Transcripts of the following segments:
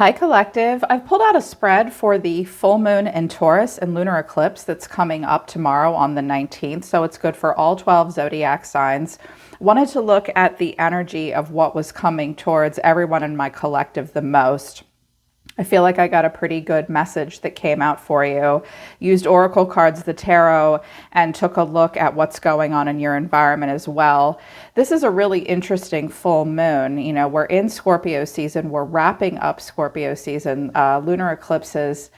Hi, Collective. I've pulled out a spread for the full moon in Taurus and lunar eclipse that's coming up tomorrow on the 19th. So it's good for all 12 zodiac signs. Wanted to look at the energy of what was coming towards everyone in my collective the most. I feel like I got a pretty good message that came out for you. Used oracle cards, the tarot, and took a look at what's going on in your environment as well. This is a really interesting full moon. You know, we're in Scorpio season. We're wrapping up Scorpio season. Lunar eclipses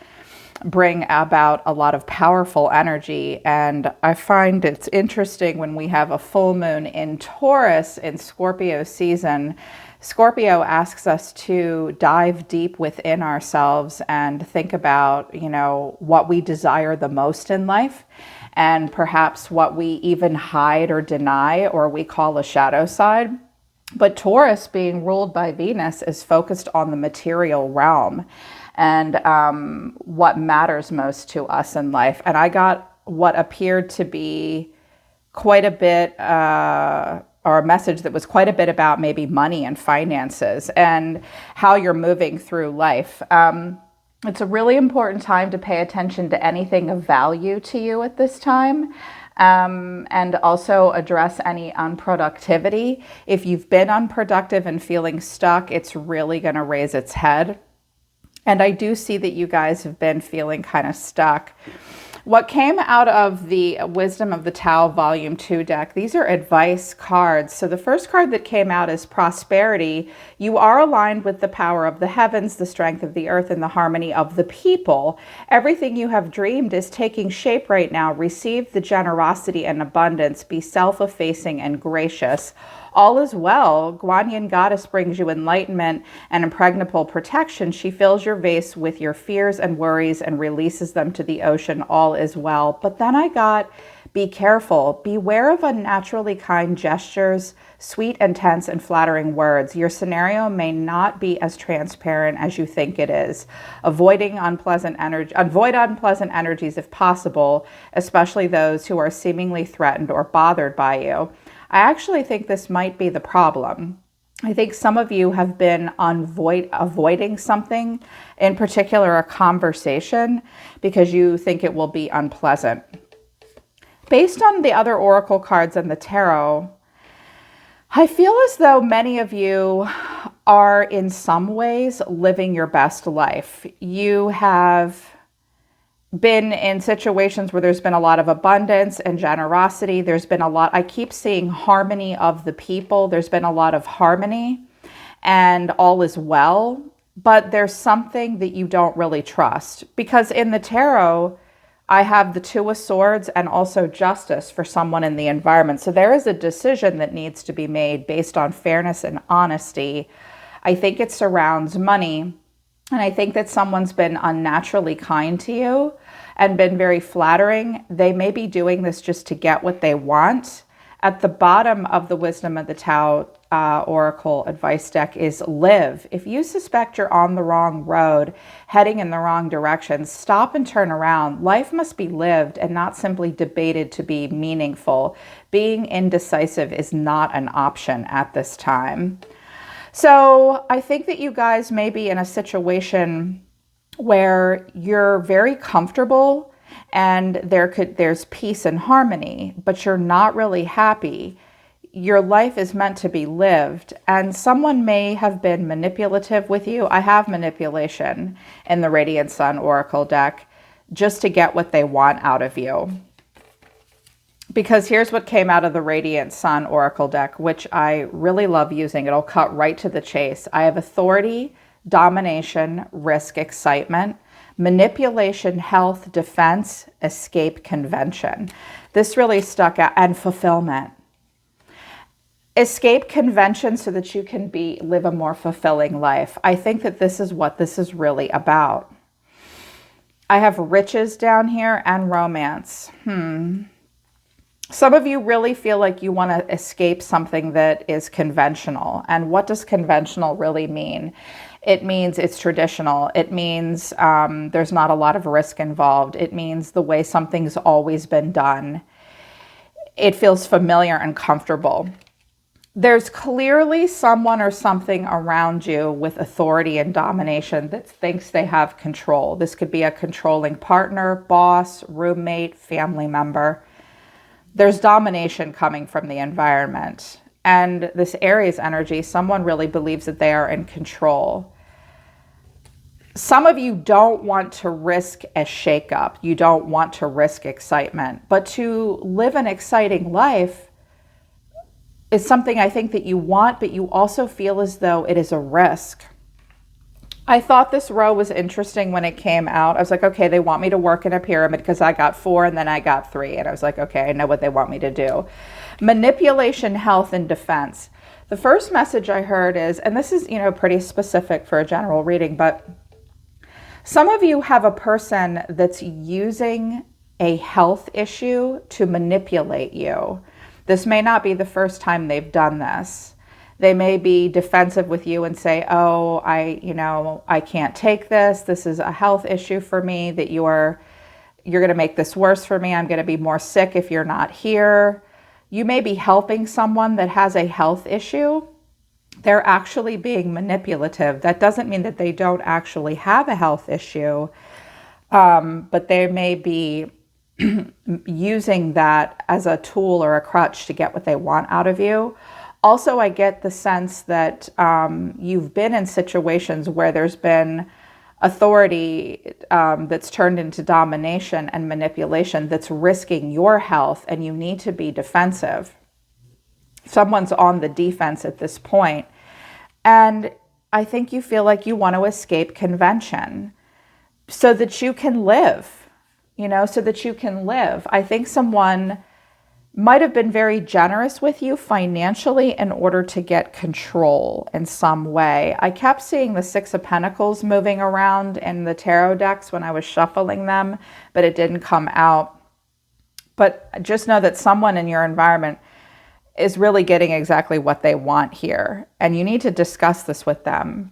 bring about a lot of powerful energy. And I find it's interesting when we have a full moon in Taurus in Scorpio season. Scorpio asks us to dive deep within ourselves and think about, what we desire the most in life, and perhaps what we even hide or deny or we call a shadow side. But Taurus, being ruled by Venus, is focused on the material realm and what matters most to us in life. And I got what appeared to be quite a bit or a message that was quite a bit about maybe money and finances and how you're moving through life. It's a really important time to pay attention to anything of value to you at this time, and also address any unproductivity. If you've been unproductive and feeling stuck, it's really going to raise its head. And I do see that you guys have been feeling kind of stuck. What came out of the Wisdom of the Tao Volume 2 deck, these are advice cards. So the first card that came out is prosperity. You are aligned with the power of the heavens, the strength of the earth, and the harmony of the people. Everything you have dreamed is taking shape right now. Receive the generosity and abundance. Be self-effacing and gracious. All is well. Guanyin Goddess brings you enlightenment and impregnable protection. She fills your vase with your fears and worries and releases them to the ocean. All is well. But then I got, be careful. Beware of unnaturally kind gestures, sweet, intense, and flattering words. Your scenario may not be as transparent as you think it is. Avoid unpleasant energies if possible, especially those who are seemingly threatened or bothered by you. I actually think this might be the problem. I think some of you have been avoiding something, in particular a conversation, because you think it will be unpleasant. Based on the other oracle cards and the tarot, I feel as though many of you are in some ways living your best life. You have been in situations where there's been a lot of abundance and generosity. There's been a lot, I keep seeing harmony of the people. There's been a lot of harmony and all is well, but there's something that you don't really trust, because in the tarot, I have the Two of Swords and also justice for someone in the environment. So there is a decision that needs to be made based on fairness and honesty. I think it surrounds money. And I think that someone's been unnaturally kind to you and been very flattering. They may be doing this just to get what they want. At the bottom of the Wisdom of the Tao Oracle Advice deck is live. If you suspect you're on the wrong road, heading in the wrong direction, stop and turn around. Life must be lived and not simply debated to be meaningful. Being indecisive is not an option at this time. So I think that you guys may be in a situation where you're very comfortable and there's peace and harmony, but you're not really happy. Your life is meant to be lived, and someone may have been manipulative with you. I have manipulation in the Radiant Sun Oracle deck just to get what they want out of you. Because here's what came out of the Radiant Sun Oracle deck, which I really love using. It'll cut right to the chase. I have authority, domination, risk, excitement, manipulation, health, defense, escape, convention. This really stuck out, and fulfillment. Escape convention so that you can live a more fulfilling life. I think that this is what this is really about. I have riches down here and romance. Some of you really feel like you want to escape something that is conventional. And what does conventional really mean? It means it's traditional. It means there's not a lot of risk involved. It means the way something's always been done. It feels familiar and comfortable. There's clearly someone or something around you with authority and domination that thinks they have control. This could be a controlling partner, boss, roommate, family member. There's domination coming from the environment. And this Aries energy, someone really believes that they are in control. Some of you don't want to risk a shakeup. You don't want to risk excitement. But to live an exciting life is something I think that you want, but you also feel as though it is a risk. I thought this row was interesting when it came out. I was like, okay, they want me to work in a pyramid because I got 4 and then I got 3. And I was like, okay, I know what they want me to do. Manipulation, health, and defense. The first message I heard is, and this is, pretty specific for a general reading, but some of you have a person that's using a health issue to manipulate you. This may not be the first time they've done this. They may be defensive with you and say, oh, I can't take this. This is a health issue for me, that you're going to make this worse for me. I'm going to be more sick if you're not here. You may be helping someone that has a health issue. They're actually being manipulative. That doesn't mean that they don't actually have a health issue, but they may be using that as a tool or a crutch to get what they want out of you. Also, I get the sense that you've been in situations where there's been authority that's turned into domination and manipulation that's risking your health, and you need to be defensive. Someone's on the defense at this point. And I think you feel like you want to escape convention so that you can live. I think someone might have been very generous with you financially in order to get control in some way. I kept seeing the 6 of Pentacles moving around in the tarot decks when I was shuffling them, but it didn't come out. But just know that someone in your environment is really getting exactly what they want here. And you need to discuss this with them.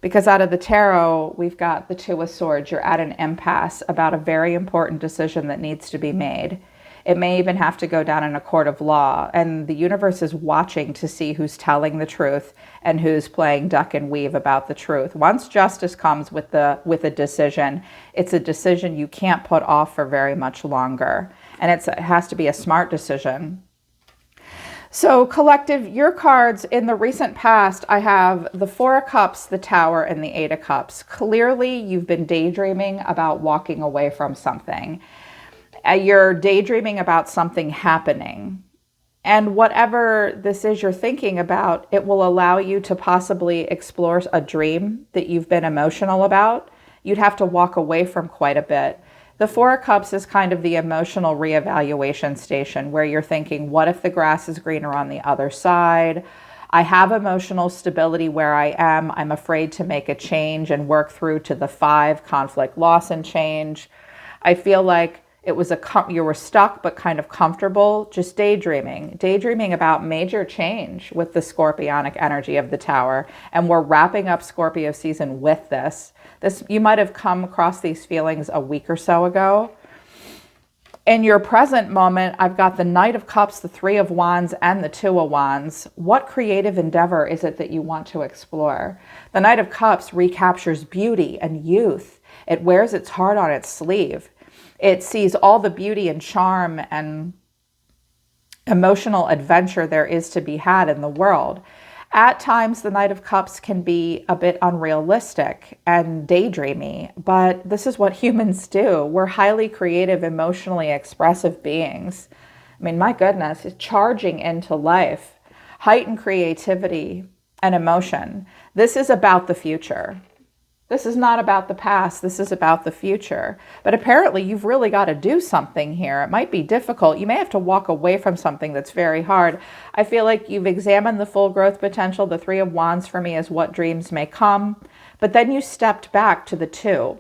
Because out of the tarot, we've got the 2 of Swords. You're at an impasse about a very important decision that needs to be made. It may even have to go down in a court of law. And the universe is watching to see who's telling the truth and who's playing duck and weave about the truth. Once justice comes with a decision, it's a decision you can't put off for very much longer. And it has to be a smart decision. So collective, your cards in the recent past, I have the 4 of Cups, the Tower, and the 8 of Cups. Clearly, you've been daydreaming about walking away from something. You're daydreaming about something happening. And whatever this is you're thinking about, it will allow you to possibly explore a dream that you've been emotional about. You'd have to walk away from quite a bit. The 4 of Cups is kind of the emotional reevaluation station where you're thinking, what if the grass is greener on the other side? I have emotional stability where I am. I'm afraid to make a change and work through to the 5, conflict, loss, and change. I feel like it was you were stuck but kind of comfortable, just daydreaming about major change with the scorpionic energy of the Tower. And we're wrapping up Scorpio season with this. You might have come across these feelings a week or so ago. In your present moment, I've got the Knight of Cups, the 3 of Wands, and the 2 of Wands. What creative endeavor is it that you want to explore? The Knight of Cups recaptures beauty and youth. It wears its heart on its sleeve. It sees all the beauty and charm and emotional adventure there is to be had in the world. At times, the Knight of Cups can be a bit unrealistic and daydreamy, but this is what humans do. We're highly creative, emotionally expressive beings. I mean, my goodness, it's charging into life, heightened creativity and emotion. This is about the future. This is not about the past. This is about the future. But apparently you've really got to do something here. It might be difficult. You may have to walk away from something that's very hard. I feel like you've examined the full growth potential. The 3 of Wands for me is what dreams may come. But then you stepped back to the 2.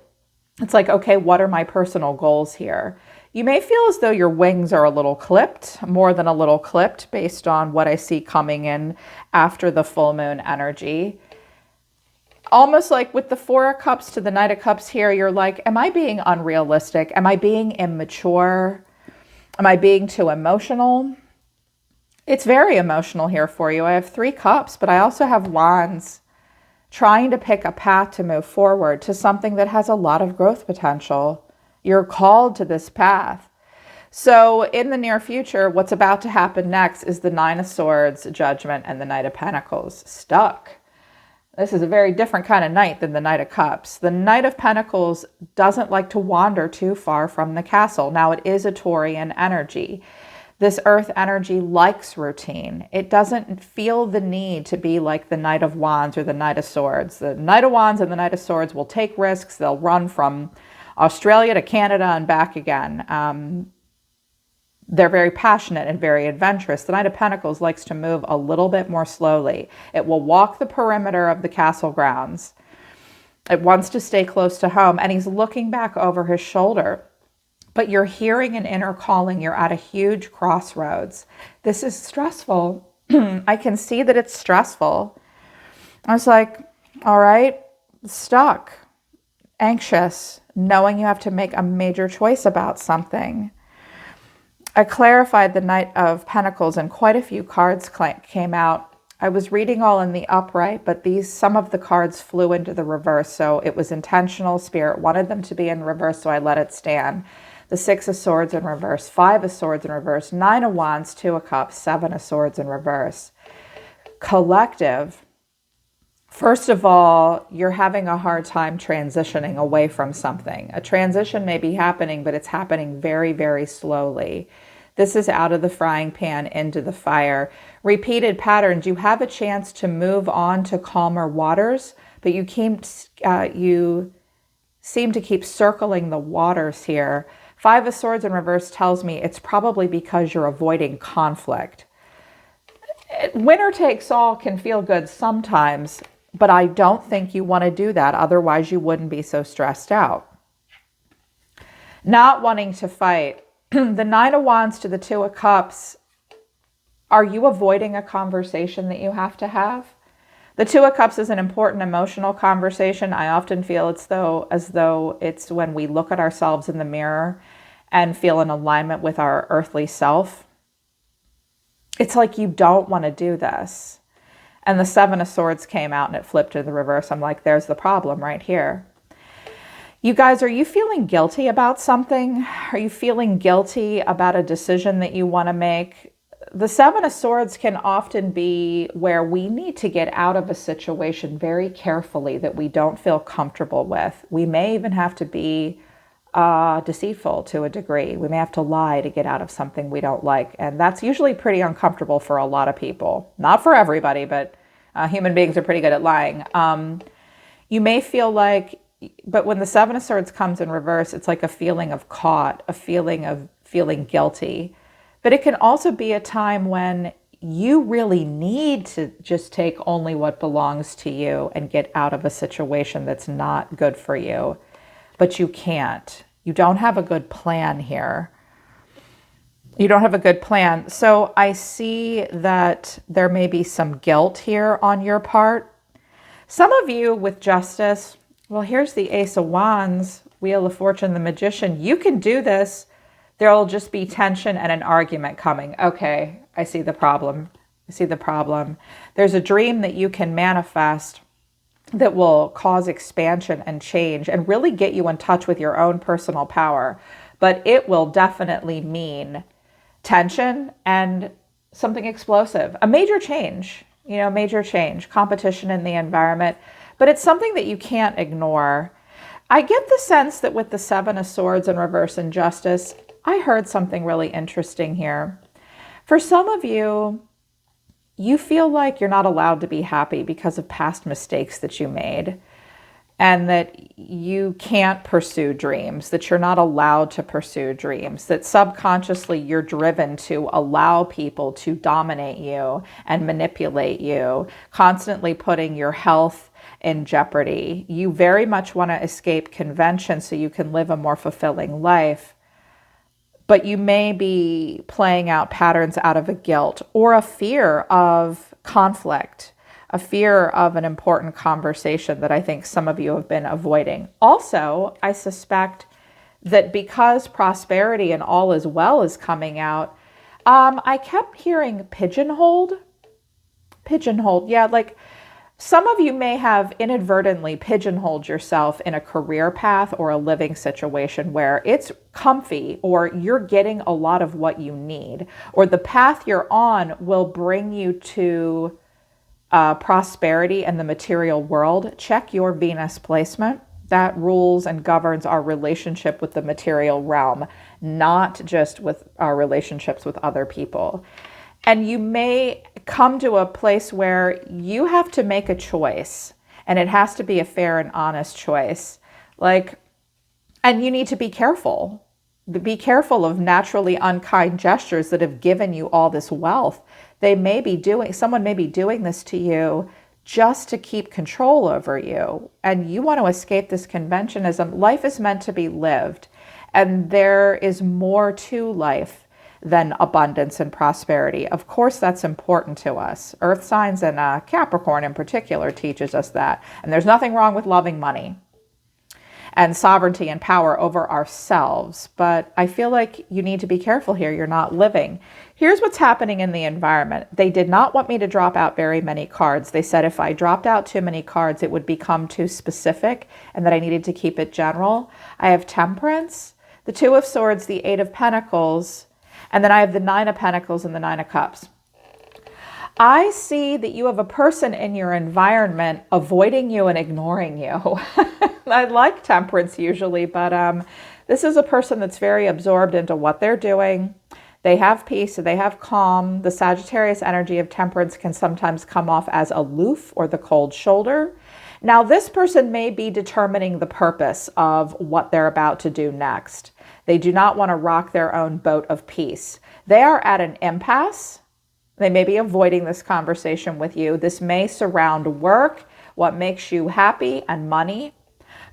It's like, okay, what are my personal goals here? You may feel as though your wings are a little clipped, more than a little clipped, based on what I see coming in after the full moon energy. Almost like with the 4 of Cups to the Knight of Cups here, you're like, am I being unrealistic? Am I being immature? Am I being too emotional? It's very emotional here for you. I have 3 cups, but I also have wands, trying to pick a path to move forward to something that has a lot of growth potential. You're called to this path. So in the near future, what's about to happen next is the 9 of Swords, Judgment, and the Knight of Pentacles. Stuck. This is a very different kind of knight than the Knight of Cups. The Knight of Pentacles doesn't like to wander too far from the castle. Now, it is a Taurian energy. This earth energy likes routine. It doesn't feel the need to be like the Knight of Wands or the Knight of Swords. The Knight of Wands and the Knight of Swords will take risks. They'll run from Australia to Canada and back again. They're very passionate and very adventurous. The Knight of Pentacles likes to move a little bit more slowly. It will walk the perimeter of the castle grounds. It wants to stay close to home, and he's looking back over his shoulder. But you're hearing an inner calling. You're at a huge crossroads. This is stressful. I can see that it's stressful. I was like, all right, stuck, anxious, knowing you have to make a major choice about something. I clarified the Knight of Pentacles and quite a few cards came out. I was reading all in the upright, but some of the cards flew into the reverse, so it was intentional. Spirit wanted them to be in reverse, so I let it stand. The 6 of Swords in reverse, 5 of Swords in reverse, 9 of Wands, 2 of Cups, 7 of Swords in reverse. Collective. First of all, you're having a hard time transitioning away from something. A transition may be happening, but it's happening very, very slowly. This is out of the frying pan into the fire. Repeated patterns. You have a chance to move on to calmer waters, but you seem to keep circling the waters here. 5 of Swords in reverse tells me it's probably because you're avoiding conflict. Winner takes all can feel good sometimes, but I don't think you want to do that. Otherwise, you wouldn't be so stressed out. Not wanting to fight. The 9 of Wands to the 2 of Cups. Are you avoiding a conversation that you have to have? The 2 of Cups is an important emotional conversation. I often feel as though it's when we look at ourselves in the mirror and feel in alignment with our earthly self. It's like you don't want to do this. And the 7 of Swords came out and it flipped to the reverse. I'm like, there's the problem right here. You guys, are you feeling guilty about something? Are you feeling guilty about a decision that you want to make? The 7 of Swords can often be where we need to get out of a situation very carefully that we don't feel comfortable with. We may even have to be deceitful to a degree. We may have to lie to get out of something we don't like. And that's usually pretty uncomfortable for a lot of people. Not for everybody, but human beings are pretty good at lying. You may feel like, but when the 7 of Swords comes in reverse, it's like a feeling of caught, a feeling of feeling guilty. But it can also be a time when you really need to just take only what belongs to you and get out of a situation that's not good for you. But you can't. You don't have a good plan here. You don't have a good plan. So I see that there may be some guilt here on your part. Some of you with justice, well, here's the Ace of Wands, Wheel of Fortune, the Magician. You can do this. There'll just be tension and an argument coming. Okay, I see the problem. I see the problem. There's a dream that you can manifest that will cause expansion and change and really get you in touch with your own personal power. But it will definitely mean tension and something explosive, a major change, major change, competition in the environment. But it's something that you can't ignore. I get the sense that with the 7 of Swords in reverse and Justice, I heard something really interesting here. For some of you, you feel like you're not allowed to be happy because of past mistakes that you made, and that you can't pursue dreams, that you're not allowed to pursue dreams, that subconsciously you're driven to allow people to dominate you and manipulate you, constantly putting your health in jeopardy. You very much want to escape convention so you can live a more fulfilling life. But you may be playing out patterns out of a guilt or a fear of conflict, a fear of an important conversation that I think some of you have been avoiding. Also, I suspect that because prosperity and all is well is coming out, I kept hearing pigeonholed. Pigeonholed. Yeah, like some of you may have inadvertently pigeonholed yourself in a career path or a living situation where it's comfy or you're getting a lot of what you need, or the path you're on will bring you to prosperity in the material world. Check your Venus placement. That rules and governs our relationship with the material realm, not just with our relationships with other people. And you may come to a place where you have to make a choice, and it has to be a fair and honest choice. And you need to be careful. Be careful of naturally unkind gestures that have given you all this wealth. Someone may be doing this to you just to keep control over you. And you want to escape this conventionism. Life is meant to be lived. And there is more to life than abundance and prosperity. Of course, that's important to us. Earth signs and Capricorn in particular teaches us that. And there's nothing wrong with loving money and sovereignty and power over ourselves. But I feel like you need to be careful here. You're not living. Here's what's happening in the environment. They did not want me to drop out very many cards. They said if I dropped out too many cards, it would become too specific and that I needed to keep it general. I have Temperance, the Two of Swords, the Eight of Pentacles, and then I have the Nine of Pentacles and the Nine of Cups. I see that you have a person in your environment avoiding you and ignoring you. I like Temperance usually, but this is a person that's very absorbed into what they're doing. They have peace, they have calm. The Sagittarius energy of Temperance can sometimes come off as aloof or the cold shoulder. Now, this person may be determining the purpose of what they're about to do next. They do not want to rock their own boat of peace. They are at an impasse. They may be avoiding this conversation with you. This may surround work, what makes you happy, and money.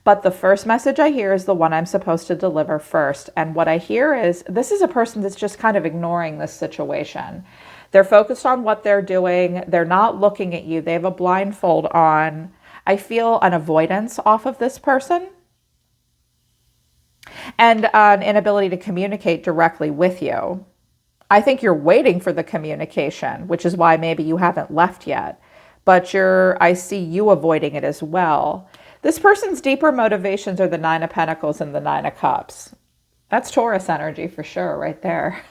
But the first message I hear is the one I'm supposed to deliver first. And what I hear is this is a person that's just kind of ignoring this situation. They're focused on what they're doing. They're not looking at you. They have a blindfold on. I feel an avoidance off of this person and an inability to communicate directly with you. I think you're waiting for the communication, which is why maybe you haven't left yet. But I see you avoiding it as well. This person's deeper motivations are the Nine of Pentacles and the Nine of Cups. That's Taurus energy for sure, right there.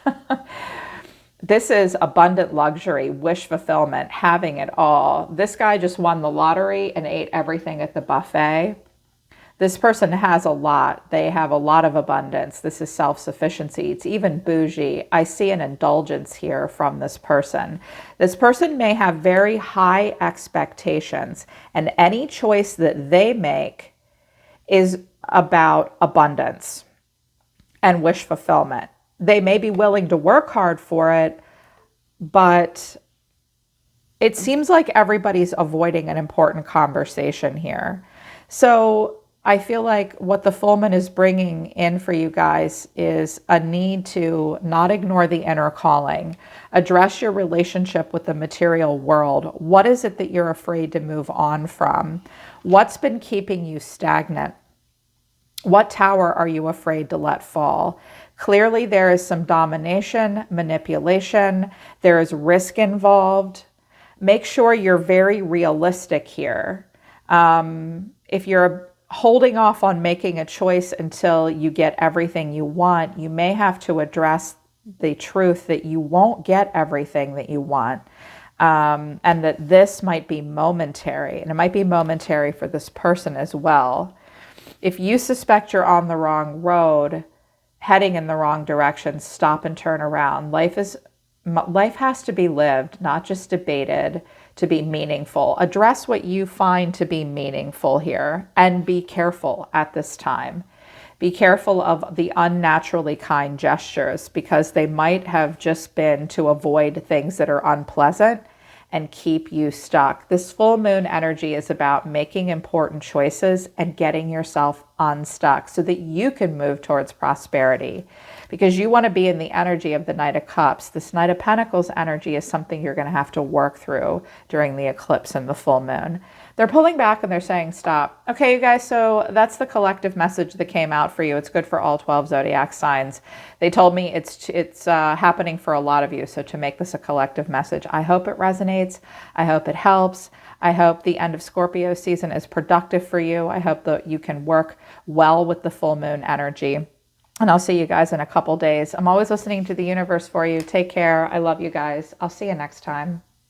This is abundant luxury, wish fulfillment, having it all. This guy just won the lottery and ate everything at the buffet. This person has a lot. They have a lot of abundance. This is self-sufficiency. It's even bougie. I see an indulgence here from this person. This person may have very high expectations, and any choice that they make is about abundance and wish fulfillment. They may be willing to work hard for it, but it seems like everybody's avoiding an important conversation here. So I feel like what the full moon is bringing in for you guys is a need to not ignore the inner calling, address your relationship with the material world. What is it that you're afraid to move on from? What's been keeping you stagnant? What tower are you afraid to let fall? Clearly, there is some domination, manipulation. There is risk involved. Make sure you're very realistic here. If you're holding off on making a choice until you get everything you want, you may have to address the truth that you won't get everything that you want, and that this might be momentary, and it might be momentary for this person as well. If you suspect you're on the wrong road, heading in the wrong direction, stop and turn around. Life has to be lived, not just debated, to be meaningful. Address what you find to be meaningful here, and be careful at this time. Be careful of the unnaturally kind gestures, because they might have just been to avoid things that are unpleasant and keep you stuck. This full moon energy is about making important choices and getting yourself unstuck so that you can move towards prosperity. because you want to be in the energy of the Knight of Cups. This Knight of Pentacles energy is something you're going to have to work through during the eclipse and the full moon. They're pulling back and they're saying stop. Okay, you guys, so that's the collective message that came out for you. It's good for all 12 zodiac signs. They told me it's happening for a lot of you. So to make this a collective message, I hope it resonates. I hope it helps. I hope the end of Scorpio season is productive for you. I hope that you can work well with the full moon energy. And I'll see you guys in a couple days. I'm always listening to the universe for you. Take care. I love you guys. I'll see you next time.